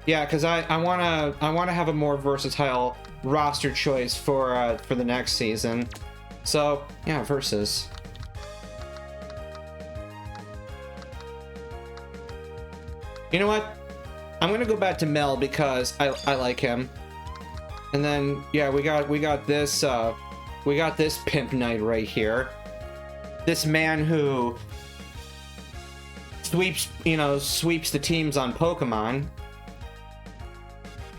Yeah, because I wanna have a more versatile roster choice for the next season. So yeah, versus. You know what? I'm gonna go back to Mel because I like him. And then yeah, we got this pimp knight right here. This man who sweeps the teams on Pokemon.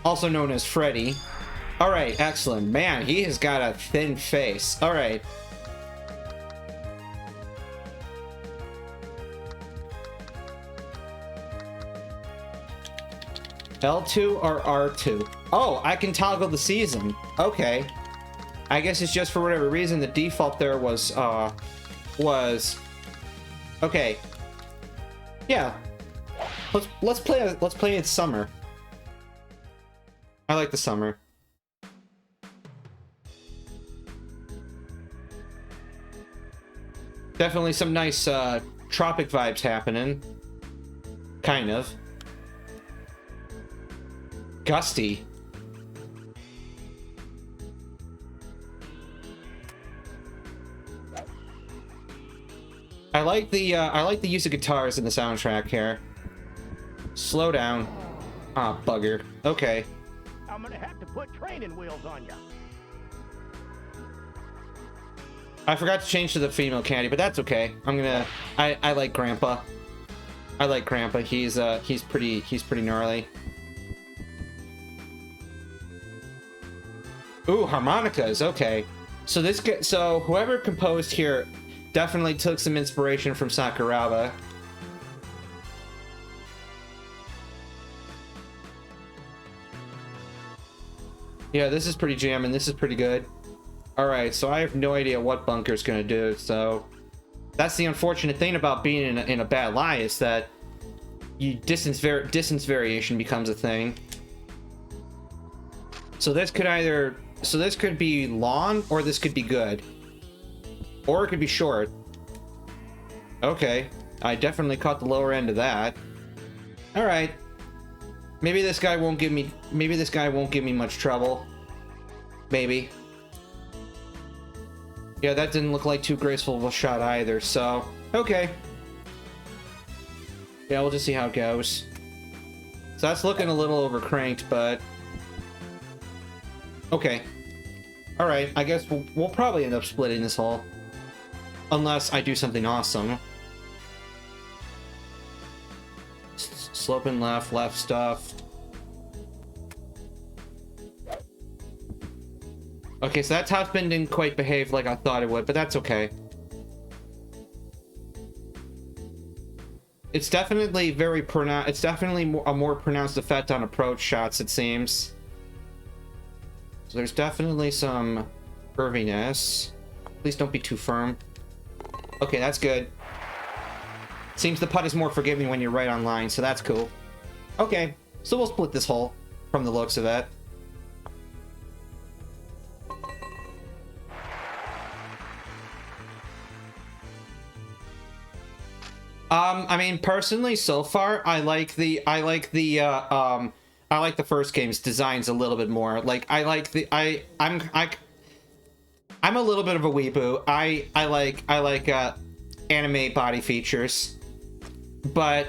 Also known as Freddie. Alright, excellent. Man, he has got a thin face. Alright. L2 or R2? Oh, I can toggle the season. Okay. I guess it's just for whatever reason the default there was okay. Yeah. Let's play it summer. I like the summer. Definitely some nice tropic vibes happening. Kind of. Gusty. I like the use of guitars in the soundtrack here. Slow down. Ah, bugger. Okay. I'm gonna have to put training wheels on you. I forgot to change to the female candy, but that's okay. I like Grandpa. I like Grandpa. He's pretty gnarly. Ooh, harmonicas. Okay. So whoever composed here definitely took some inspiration from Sakuraba. Yeah, this is pretty jamming. This is pretty good. Alright, so I have no idea what Bunker's gonna do, so... That's the unfortunate thing about being in a bad lie, is that distance variation becomes a thing. So this could be long, or this could be good. Or it could be short. Okay, I definitely caught the lower end of that. Alright. Maybe this guy won't give me much trouble. Maybe. Yeah, that didn't look like too graceful of a shot either, so... Okay. Yeah, we'll just see how it goes. So that's looking a little overcranked, but... Okay. Alright, I guess we'll probably end up splitting this hole. Unless I do something awesome. Sloping left stuff. Okay, so that top spin didn't quite behave like I thought it would, but that's okay. It's definitely very pronounced. It's definitely a more pronounced effect on approach shots, it seems. So there's definitely some curviness. Please don't be too firm. Okay, that's good. Seems the putt is more forgiving when you're right on line, so that's cool. Okay, so we'll split this hole from the looks of it. I mean, personally, so far, I like the first game's designs a little bit more. Like, I'm a little bit of a weeboo. I like anime body features, but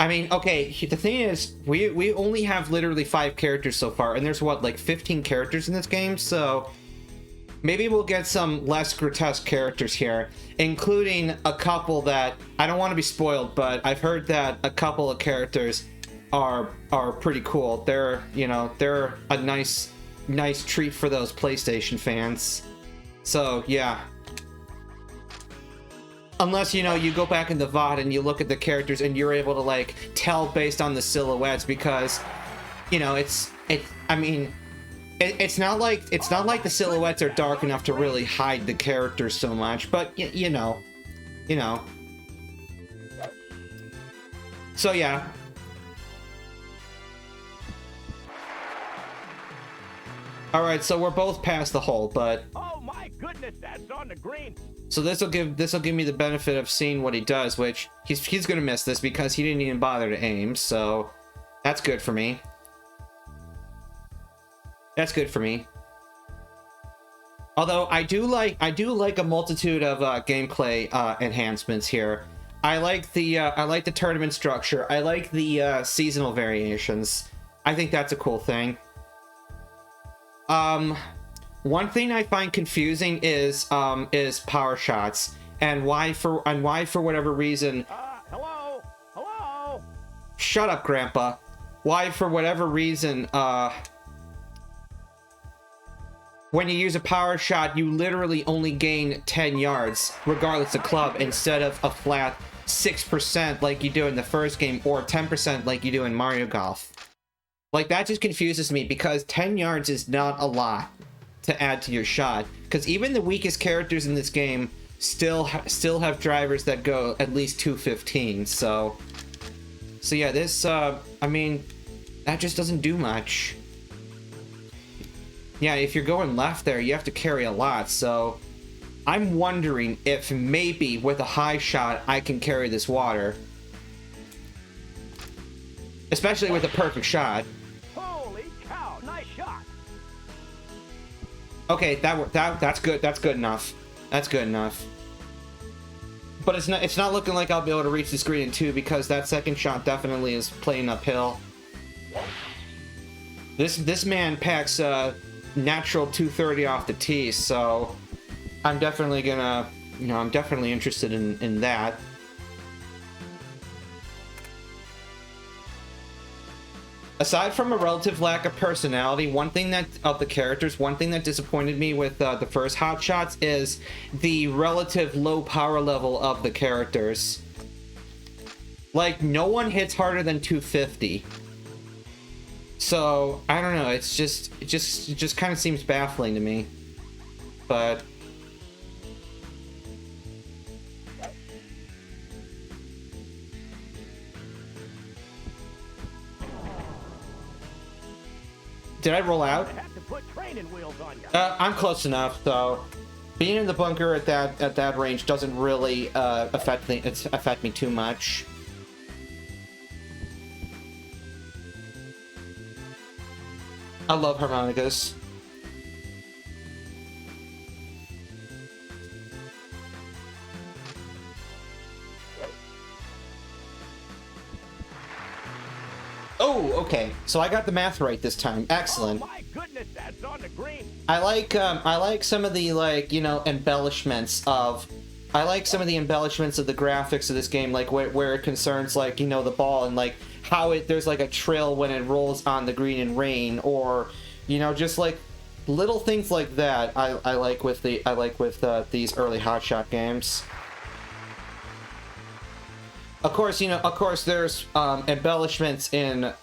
I mean, okay. The thing is, we only have literally 5 characters so far, and there's what, like 15 characters in this game, so. Maybe we'll get some less grotesque characters here, including a couple that, I don't want to be spoiled, but I've heard that a couple of characters are pretty cool. They're a nice treat for those PlayStation fans. So, yeah. Unless, you go back in the VOD and you look at the characters and you're able to, like, tell based on the silhouettes because, it's not like the silhouettes are dark enough to really hide the characters so much, but you know. So yeah. All right, so we're both past the hole, but oh my goodness, that's on the green. So this will give me the benefit of seeing what he does, which he's gonna miss this because he didn't even bother to aim. So That's good for me. That's good for me. Although I do like a multitude of gameplay enhancements here. I like the tournament structure. I like the seasonal variations. I think that's a cool thing. One thing I find confusing is power shots and why for whatever reason. Hello? Hello? Shut up, Grandpa. Why for whatever reason when you use a power shot, you literally only gain 10 yards, regardless of club, instead of a flat 6% like you do in the first game, or 10% like you do in Mario Golf. Like, that just confuses me, because 10 yards is not a lot to add to your shot. Because even the weakest characters in this game still have drivers that go at least 215, so yeah, this, I mean, that just doesn't do much. Yeah, if you're going left there, you have to carry a lot, so I'm wondering if maybe with a high shot, I can carry this water. Especially with a perfect shot. Holy cow, nice shot. Okay, that's good. That's good enough. That's good enough. But it's not looking like I'll be able to reach this green in 2, because that second shot definitely is playing uphill. This man packs natural 230 off the tee, so I'm definitely gonna, you know, I'm definitely interested in that. Aside from a relative lack of personality, one thing that disappointed me with the first Hot Shots is the relative low power level of the characters. Like, no one hits harder than 250. So, I don't know, it just kind of seems baffling to me. But did I roll out? I have to put training wheels on you. I'm close enough, though. Being in the bunker at that range doesn't really affect me too much. I love harmonicas. Oh, okay. So I got the math right this time. Excellent. Oh my goodness, that's on the green. I like some of the, like, you know, embellishments of the graphics of this game, like where it concerns, like, you know, the ball and like how there's like a trail when it rolls on the green in rain, or, you know, just like little things like that. I like with these early Hotshot games. Of course, you know, there's embellishments in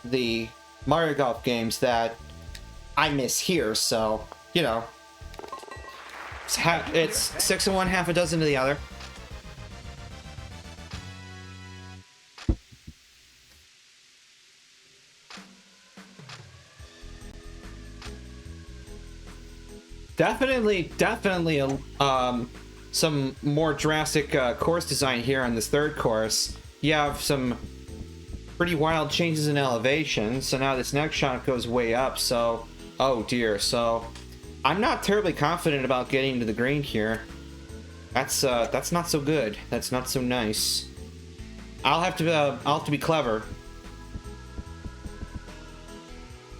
the Mario Golf games that I miss here, so, you know, it's 6 of one, half a dozen of the other. Definitely, some more drastic course design here on this third course. You have some pretty wild changes in elevation, so now this next shot goes way up, so, oh dear, so I'm not terribly confident about getting to the green here. That's not so good. That's not so nice. I'll have to be clever.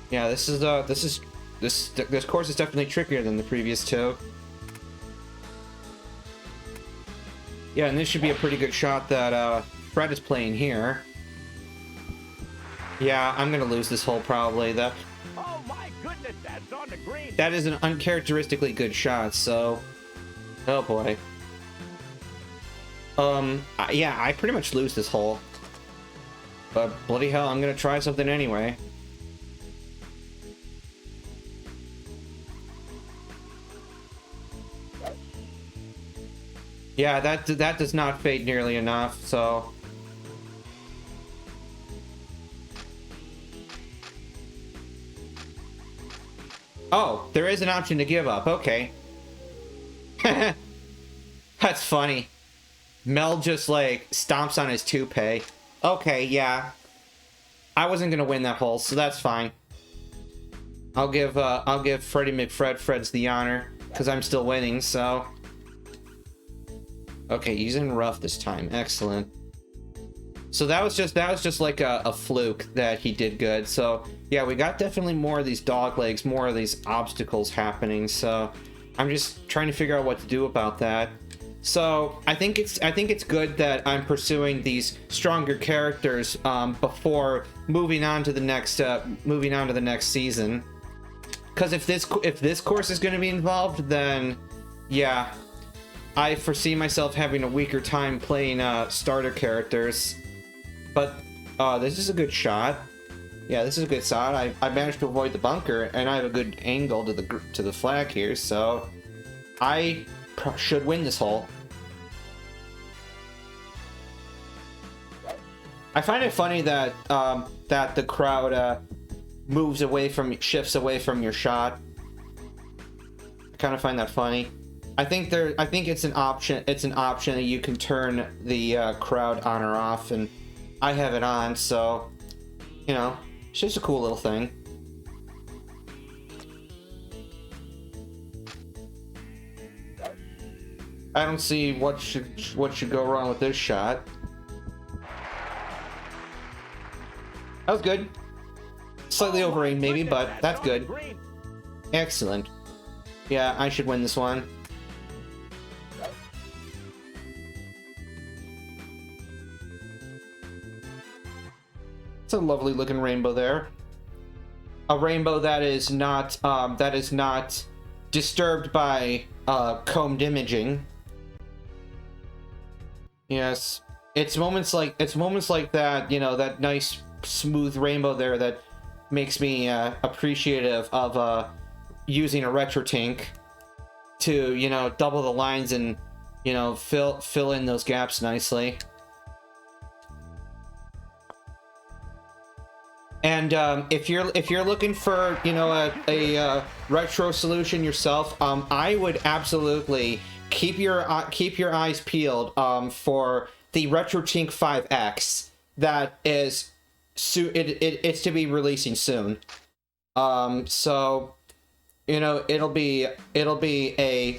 Yeah, this course is definitely trickier than the previous two. Yeah, and this should be a pretty good shot that Fred is playing here. Yeah, I'm gonna lose this hole probably. Oh my goodness, that's on the green. That is an uncharacteristically good shot, so, oh boy. Yeah, I pretty much lose this hole. But bloody hell, I'm gonna try something anyway. Yeah, that does not fade nearly enough, so. Oh, there is an option to give up, okay. That's funny. Mel just, like, stomps on his toupee. Okay, yeah. I wasn't gonna win that hole, so that's fine. I'll give Freddie Fred's the honor, because I'm still winning, so. Okay, he's in rough this time. Excellent. So that was just like a fluke that he did good. So yeah, we got definitely more of these dog legs, more of these obstacles happening. So I'm just trying to figure out what to do about that. So I think it's good that I'm pursuing these stronger characters before moving on to the next season. Because if this course is going to be involved, then yeah, I foresee myself having a weaker time playing starter characters. But this is a good shot. Yeah, this is a good shot. I managed to avoid the bunker, and I have a good angle to the flag here, so I should win this hole. I find it funny that that the crowd shifts away from your shot. I kind of find that funny. I think it's an option. It's an option that you can turn the crowd on or off, and I have it on, so you know, it's just a cool little thing. I don't see what should go wrong with this shot. That was good. Slightly over aim maybe, but that's good. Excellent. Yeah, I should win this one. It's a lovely looking rainbow there. A rainbow that is not disturbed by combed imaging. Yes, it's moments like that, you know, that nice smooth rainbow there that makes me appreciative of using a RetroTink to, you know, double the lines and, you know, fill in those gaps nicely. And if you're looking for, you know, a retro solution yourself, I would absolutely keep your eyes peeled for the RetroTink 5X that is it's to be releasing soon. So you know, it'll be a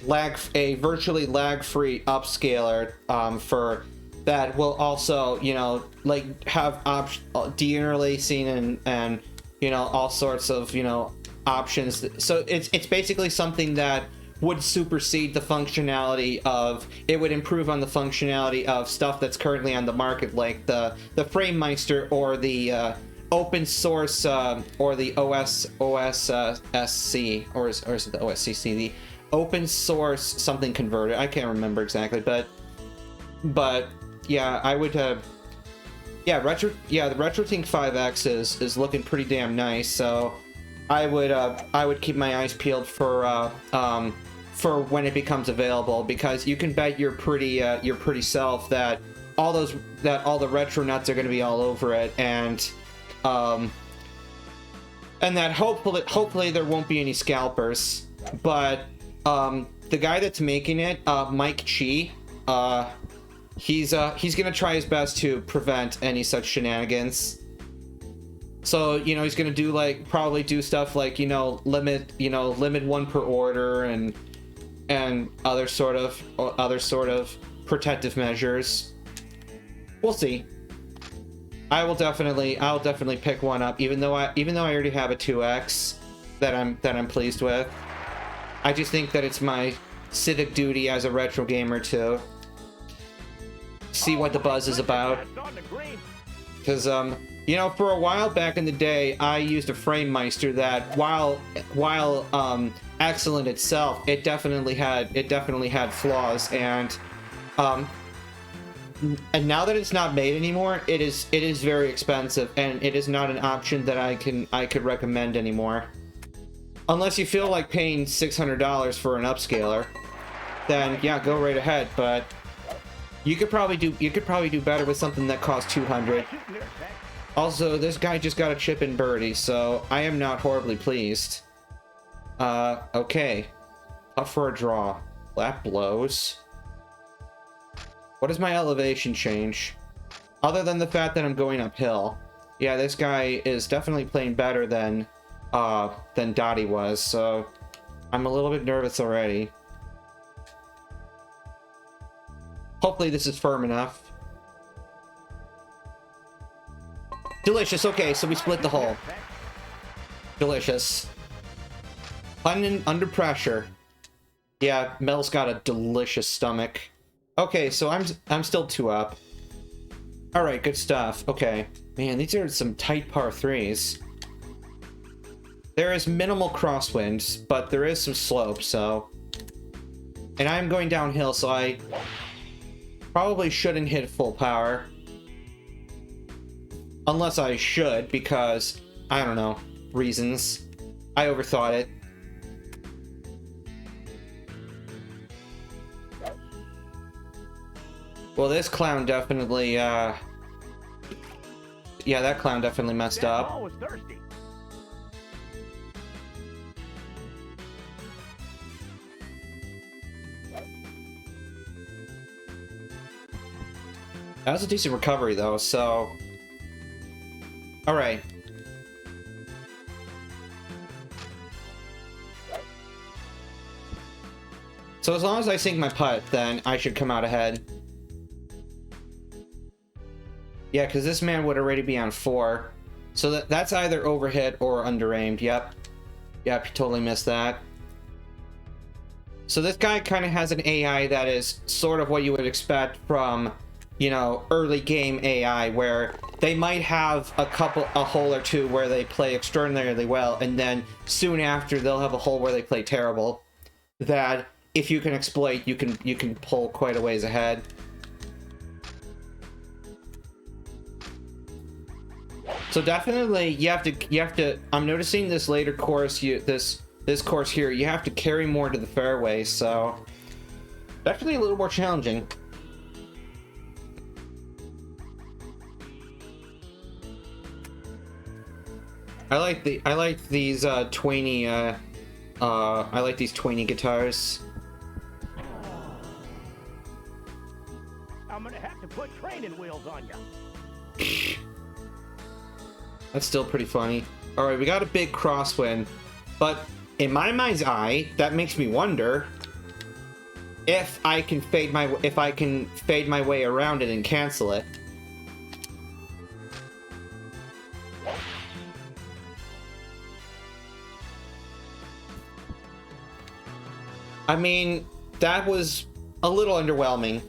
virtually lag-free upscaler for that will also, you know, like have deinterlacing and you know, all sorts of, you know, options. So it's basically something that would supersede the functionality of, it would improve on the functionality of stuff that's currently on the market, like the FrameMeister or the open source or the OSSC, or is it the OSCC, the open source something converter. I can't remember exactly, but yeah, I would the RetroTink 5X is looking pretty damn nice, so I would keep my eyes peeled for when it becomes available, because you can bet your pretty self that all the retro nuts are going to be all over it, and that hopefully there won't be any scalpers. But the guy that's making it, Mike Chi, he's gonna try his best to prevent any such shenanigans. So, you know, he's gonna do probably do stuff like, you know, limit one per order and other sort of protective measures. We'll see. I'll definitely pick one up, even though I already have a 2X that I'm pleased with. I just think that it's my civic duty as a retro gamer to see what the buzz is about. Because you know, for a while back in the day, I used a FrameMeister that, while excellent itself, it definitely had flaws, and now that it's not made anymore, it is very expensive, and it is not an option that I could recommend anymore. Unless you feel like paying $600 for an upscaler, then yeah, go right ahead. But you could probably do better with something that costs $200. Also, this guy just got a chip in birdie, so I am not horribly pleased. Okay. Up for a draw. Lap blows. What is my elevation change? Other than the fact that I'm going uphill. Yeah, this guy is definitely playing better than Dottie was, so I'm a little bit nervous already. Hopefully this is firm enough. Delicious. Okay, so we split the hole. Delicious. Under pressure. Yeah, Mel's got a delicious stomach. Okay, so I'm still 2 up. All right, good stuff. Okay, man, these are some tight par 3s. There is minimal crosswinds, but there is some slope. So, and I'm going downhill, so I probably shouldn't hit full power. Unless I should, because, I don't know, reasons. I overthought it. Well, this clown definitely, yeah, that clown definitely messed up. Ball was thirsty. That was a decent recovery, though, so... Alright. So as long as I sink my putt, then I should come out ahead. Yeah, because this man would already be on 4. So that's either overhit or under-aimed. Yep. Yep, you totally missed that. So this guy kind of has an AI that is sort of what you would expect from, you know, early game AI, where they might have a hole or two where they play extraordinarily well, and then soon after they'll have a hole where they play terrible. That if you can exploit, you can pull quite a ways ahead. So definitely you have to I'm noticing this later course, this course here, you have to carry more to the fairway, so definitely a little more challenging. I like these twangy I like these twangy guitars. I'm gonna have to put training wheels on you. That's still pretty funny. All right, we got a big crosswind, but in my mind's eye, that makes me wonder if I can fade my way around it and cancel it. I mean, that was a little underwhelming.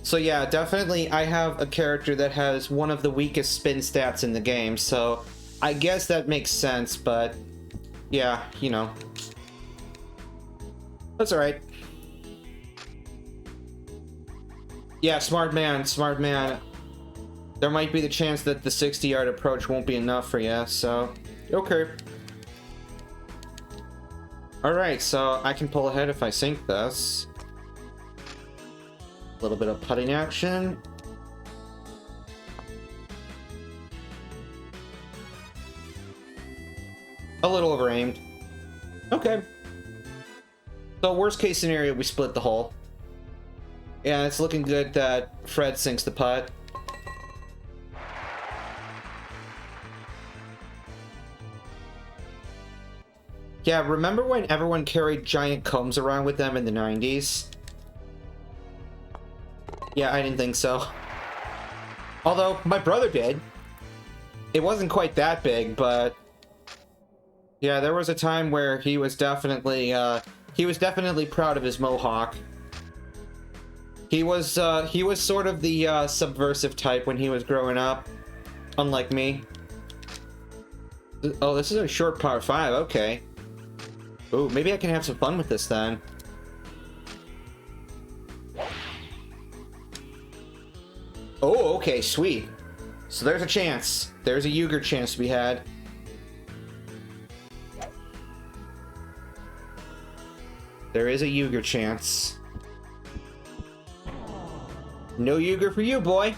So yeah, definitely I have a character that has one of the weakest spin stats in the game, so I guess that makes sense, but yeah, you know. That's alright. Yeah, smart man, smart man. There might be the chance that the 60-yard approach won't be enough for you, so okay. Alright, so I can pull ahead if I sink this. A little bit of putting action. A little over-aimed. Okay. So worst case scenario, we split the hole. Yeah, it's looking good that Fred sinks the putt. Yeah, remember when everyone carried giant combs around with them in the 90s? Yeah, I didn't think so. Although, my brother did. It wasn't quite that big, but... yeah, there was a time where he was definitely proud of his mohawk. He was sort of the subversive type when he was growing up, unlike me. Oh, this is a short par 5, okay. Ooh, maybe I can have some fun with this then. Oh, okay, sweet. So there's a chance. There's a Uger chance to be had. There is a Uger chance. No Uger for you, boy.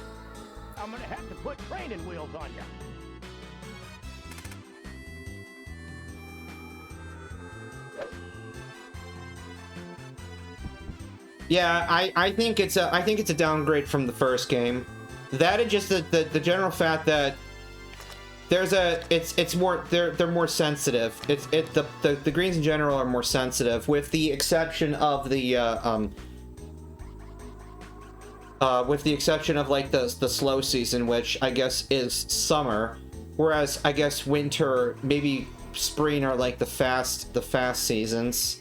I'm gonna have to put training wheels on you. Yeah, I think it's a downgrade from the first game. That and just the general fact that it's more, they're more sensitive. The greens in general are more sensitive, with the exception of like the slow season, which I guess is summer, whereas I guess winter, maybe spring, are like the fast seasons.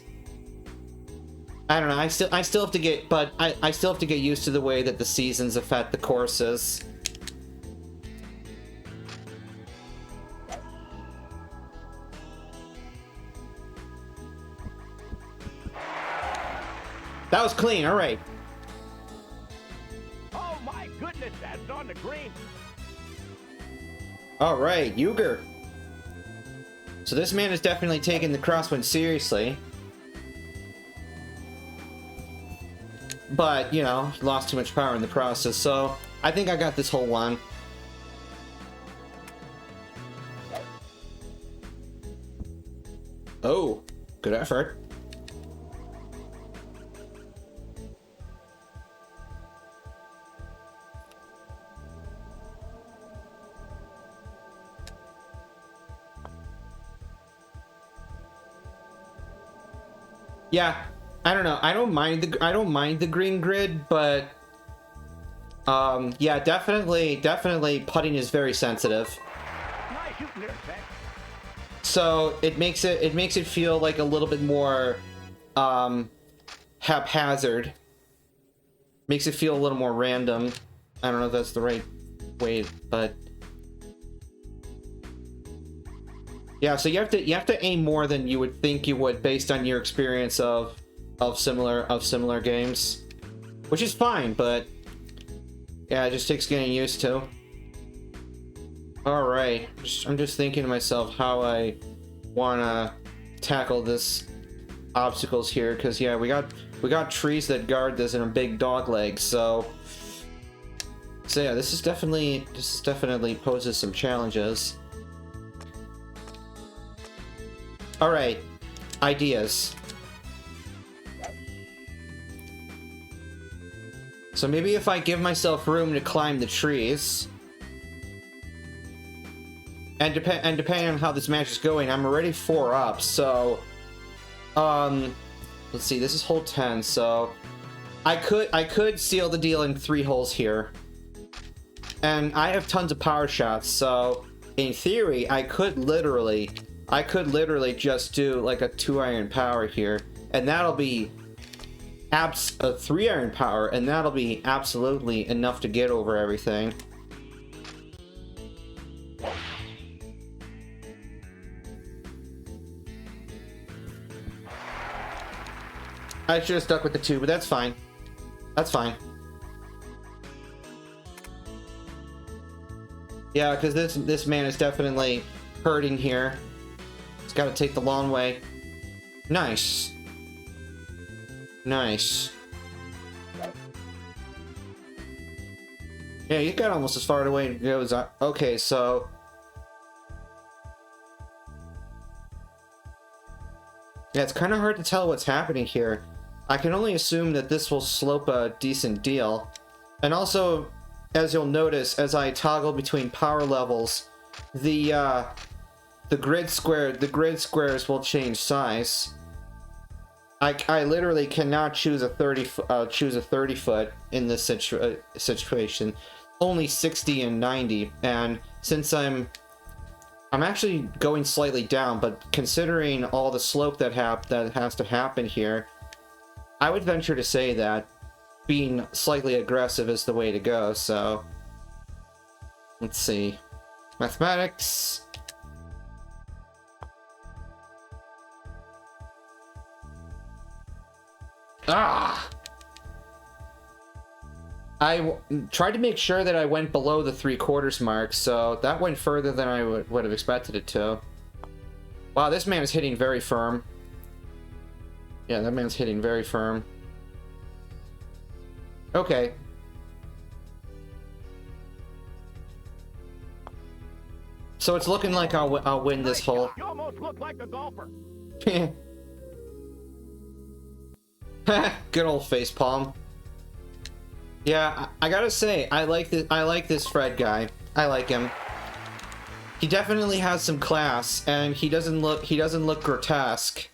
I don't know. I still have to get, but I still have to get used to the way that the seasons affect the courses. That was clean. All right. Oh my goodness, that's on the green. All right, Uger. So this man is definitely taking the crosswind seriously. But, you know, lost too much power in the process, so I think I got this whole one. Oh, good effort. Yeah, I don't know. I don't mind the green grid, but yeah, definitely putting is very sensitive. Nice shooting there, Zach. So it makes it feel like a little bit more haphazard. Makes it feel a little more random. I don't know if that's the right way, but yeah, so you have to aim more than you would think you would based on your experience of similar games, which is fine, but yeah, it just takes getting used to. All right, I'm just thinking to myself how I wanna tackle this obstacles here, because yeah, we got trees that guard this and a big dog leg, so yeah, this definitely poses some challenges. All right, ideas. So maybe if I give myself room to climb the trees, and depending on how this match is going, I'm already 4 up. So, let's see. This is hole 10. So, I could seal the deal in 3 holes here, and I have tons of power shots. So, in theory, I could literally just do like a 2-iron power here, and that'll be a 3-iron power, and that'll be absolutely enough to get over everything. I should have stuck with the 2, but that's fine. That's fine. Yeah, because this man is definitely hurting here. He's got to take the long way. Nice. Nice. Yeah, you got almost as far away to go as I... Okay, so... Yeah, it's kind of hard to tell what's happening here. I can only assume that this will slope a decent deal. And also, as you'll notice, as I toggle between power levels, the grid squares will change size. I literally cannot choose a 30 foot in this situation. Only 60 and 90, and since I'm actually going slightly down, but considering all the slope that has to happen here, I would venture to say that being slightly aggressive is the way to go. So let's see, mathematics. Ah! I tried to make sure that I went below the 3/4 mark, so that went further than I would have expected it to. Wow, this man is hitting very firm. Yeah, that man's hitting very firm. Okay. So it's looking like I'll win this hole. You almost look like a golfer. Good old facepalm. Yeah, I gotta say, I like this Fred guy. I like him. He definitely has some class, and he doesn't look grotesque.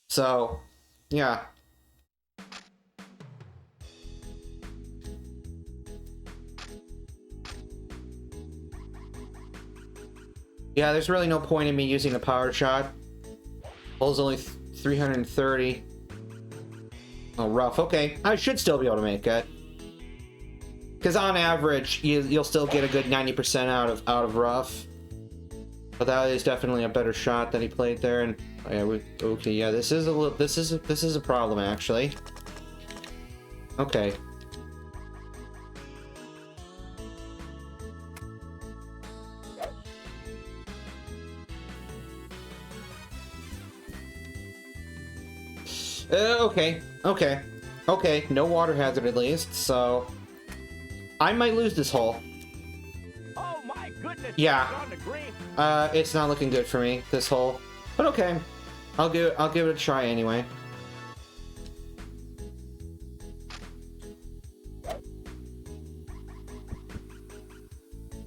So, yeah. Yeah, there's really no point in me using a power shot. Hull's only 330. Oh, rough. Okay, I should still be able to make it. Because on average, you'll still get a good 90% out of rough. But that is definitely a better shot that he played there. And oh, yeah, okay, yeah, this is a problem actually. Okay. Okay. No water hazard at least, so I might lose this hole. Oh my goodness! Yeah. It's on the green. It's not looking good for me, this hole. But okay. I'll give it a try anyway.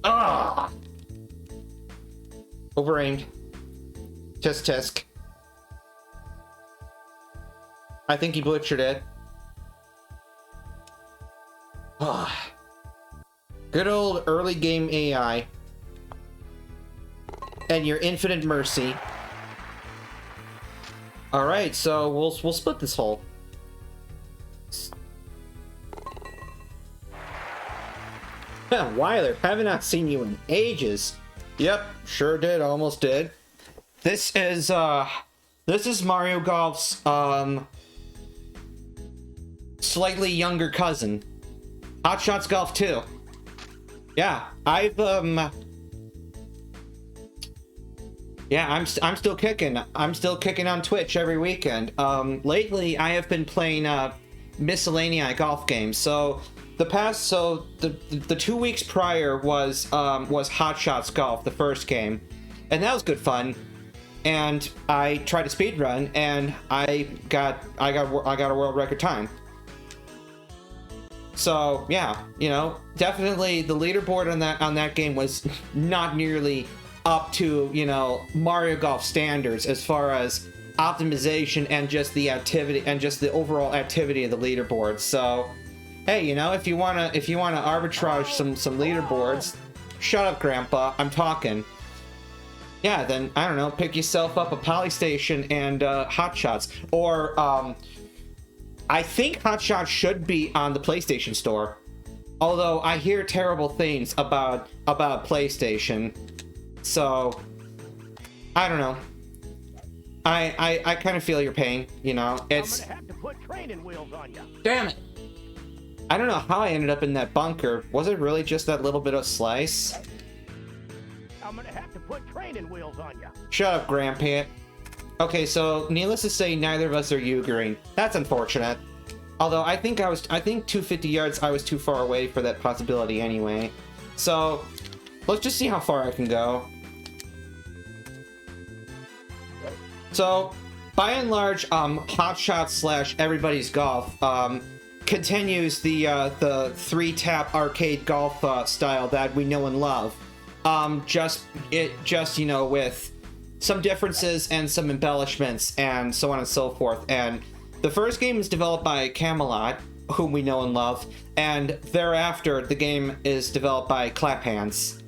Ah! Overaimed. Tisk. I think he butchered it. Ah. Good old early game AI. And your infinite mercy. Alright, so we'll split this hole. Wyler, haven't not seen you in ages. Yep, sure did, almost did. This is Mario Golf's slightly younger cousin. Hot Shots Golf 2. Yeah, yeah, I'm still kicking. I'm still kicking on Twitch every weekend. Lately I have been playing miscellaneous golf games. So the 2 weeks prior was Hot Shots Golf, the first game, and that was good fun. And I tried to speed run, and I got a world record time. So yeah, you know, definitely the leaderboard on that game was not nearly up to, you know, Mario Golf standards as far as optimization and just the activity and just the overall activity of the leaderboard. So hey, you know, if you wanna arbitrage some leaderboards, shut up, Grandpa, I'm talking. Yeah, then I don't know, pick yourself up a Polystation and Hot Shots, or I think Hot Shots should be on the PlayStation Store. Although I hear terrible things about PlayStation. So I don't know. I kind of feel your pain, you know. It's I'm gonna have to put training wheels on you. Damn it. I don't know how I ended up in that bunker. Was it really just that little bit of slice? I'm gonna have to put training wheels on you. Shut up, Grandpa. Okay, so needless to say, neither of us are Uguring. That's unfortunate. Although I think 250 yards, I was too far away for that possibility anyway. So let's just see how far I can go. So by and large, Hot Shots / Everybody's Golf continues the 3-tap arcade golf style that we know and love. Just you know, with some differences and some embellishments and so on and so forth. And the first game is developed by Camelot, whom we know and love, and thereafter the game is developed by Clap Hanz.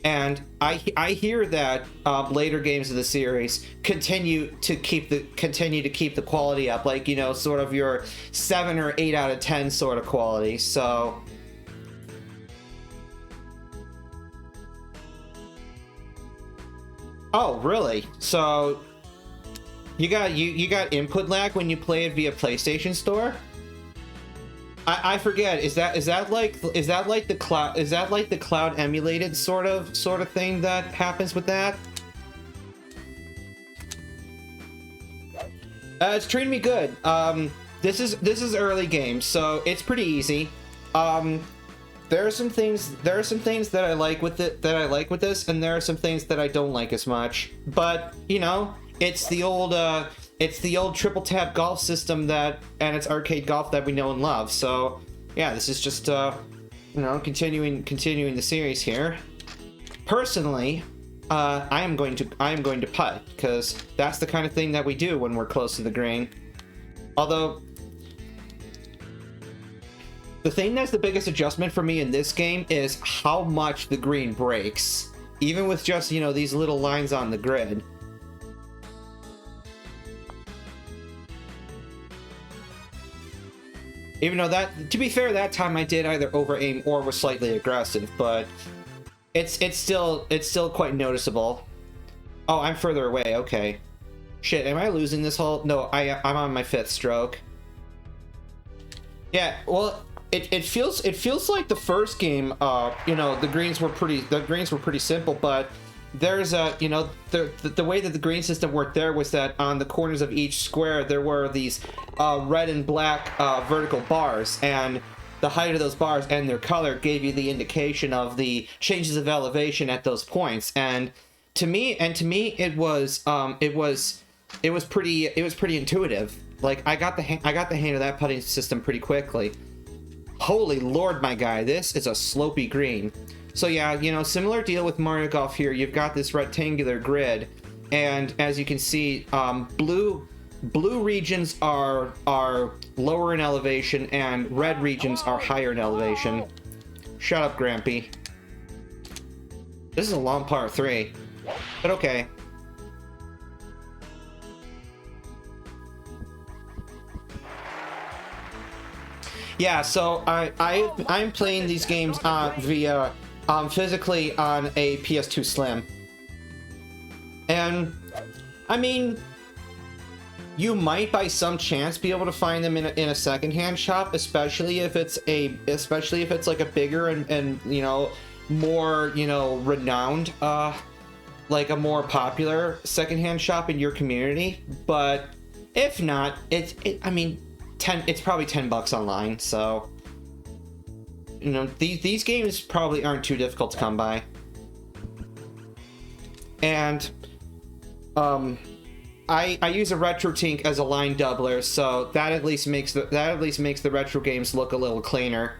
And I hear that later games of the series continue to keep the quality up, like, you know, sort of your 7 or 8 out of 10 sort of quality. So oh, really? So you got input lag when you play it via PlayStation Store? I forget. Is that like the cloud emulated sort of thing that happens with that? It's treating me good. This is early game, so it's pretty easy. There are some things that I like with this, and there are some things that I don't like as much. But you know, it's the old triple tap golf system and it's arcade golf that we know and love. So yeah, this is just you know, continuing the series here. personally, I am going to putt, because that's the kind of thing that we do when we're close to the green. Although, the thing that's the biggest adjustment for me in this game is how much the green breaks. Even with just, you know, these little lines on the grid. Even though that, to be fair, that time I did either over-aim or was slightly aggressive, but it's still quite noticeable. Oh, I'm further away, okay. Shit, am I losing this hole? No, I'm on my 5th stroke. Yeah, well, it feels like the first game, you know, the greens were pretty simple, but there's a, you know, the way that the green system worked there was that on the corners of each square there were these red and black vertical bars, and the height of those bars and their color gave you the indication of the changes of elevation at those points. And to me it was pretty intuitive. Like, I got the hang of that putting system pretty quickly. Holy lord, my guy, this is a slopey green. So yeah, you know, similar deal with Mario Golf here. You've got this rectangular grid, and as you can see, blue regions are lower in elevation, and red regions are higher in elevation. Shut up, Grampy. This is a long par 3, but okay. Yeah, so I'm playing these games via physically on a PS2 Slim, and I mean, you might by some chance be able to find them in a secondhand shop, especially if it's like a bigger and you know, more, you know, renowned, like a more popular secondhand shop in your community. But if not, I mean, it's probably $10 online, so you know, these games probably aren't too difficult to come by. And I use a RetroTink as a line doubler, so that at least makes the retro games look a little cleaner.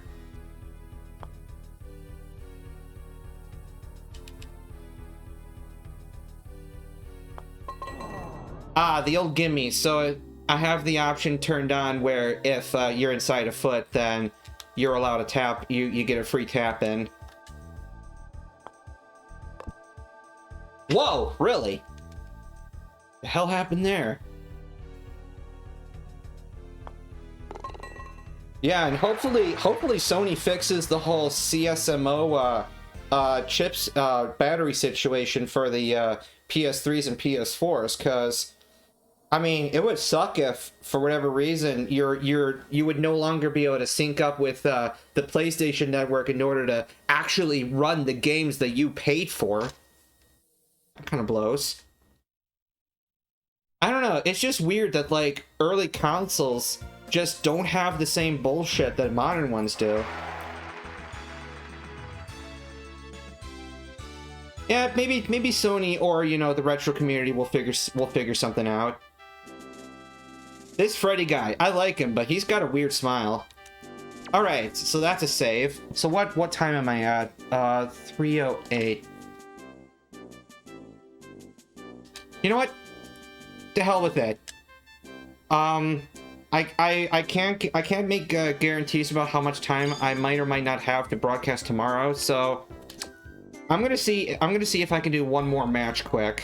Ah, the old gimme. So I have the option turned on where if you're inside a foot, then you're allowed to tap. You get a free tap in. Whoa, really? The hell happened there? Yeah, and hopefully Sony fixes the whole CSMO chips battery situation for the PS3s and PS4s, because I mean, it would suck if, for whatever reason, you would no longer be able to sync up with the PlayStation Network in order to actually run the games that you paid for. That kind of blows. I don't know, it's just weird that, like, early consoles just don't have the same bullshit that modern ones do. Yeah, maybe Sony or, you know, the retro community will figure something out. This Freddie guy, I like him, but he's got a weird smile. Alright, so that's a save. So what time am I at? 3:08. You know what? To hell with it. I can't make guarantees about how much time I might or might not have to broadcast tomorrow, so I'm gonna see if I can do one more match quick.